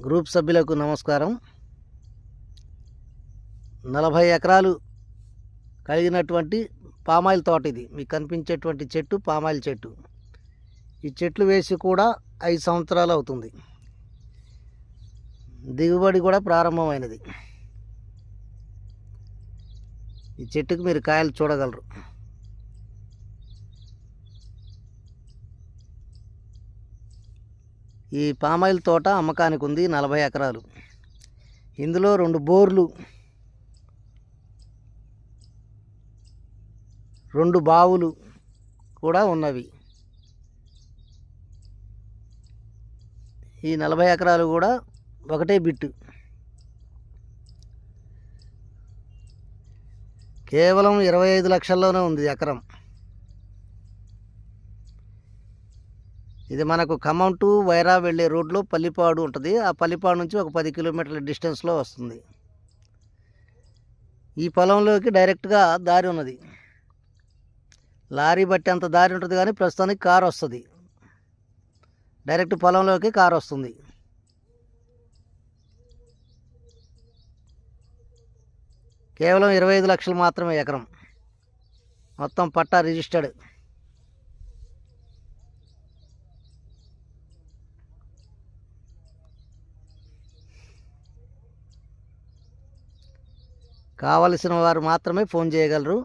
Group సభ్యులకు నమస్కారం. 40 ఎకరాలు కలిగినటువంటి పామాయిల్ తోట ఇది. మీకు కనిపించేటువంటి చెట్టు పామాయిల్ చెట్టు. ఈ చెట్లు వేసి కూడా 5 సంవత్సరాలు అవుతుంది. దిగుబడి కూడా ప్రారంభమైనది. ఈ చెట్టుకు మీరు కాయలు చూడగలరు. ఈ పామాయిల్ తోట అమ్మకానికి ఉంది. 40 ఎకరాలు. ఇందులో 2 బోర్లు, 2 బావులు కూడా ఉన్నవి. ఈ 40 ఎకరాలు కూడా ఒకటే బిట్టు. కేవలం 25 లక్షల్లోనే ఉంది ఎకరం. ఇది మనకు ఖమ్మం టు వైరా వెళ్ళే రోడ్లో పల్లిపాడు ఉంటుంది. ఆ పల్లిపాడు నుంచి ఒక 10 కిలోమీటర్ల డిస్టెన్స్లో వస్తుంది. ఈ పొలంలోకి డైరెక్ట్గా దారి ఉన్నది. లారీ బట్టి అంత దారి ఉంటుంది, కానీ ప్రస్తుతానికి కారు వస్తుంది. డైరెక్ట్ పొలంలోకి కారు వస్తుంది. కేవలం 25 లక్షలు మాత్రమే ఎకరం. మొత్తం పట్టా రిజిస్టర్డ్. కావలసిన వారు మాత్రమే ఫోన్ చేయగలరు.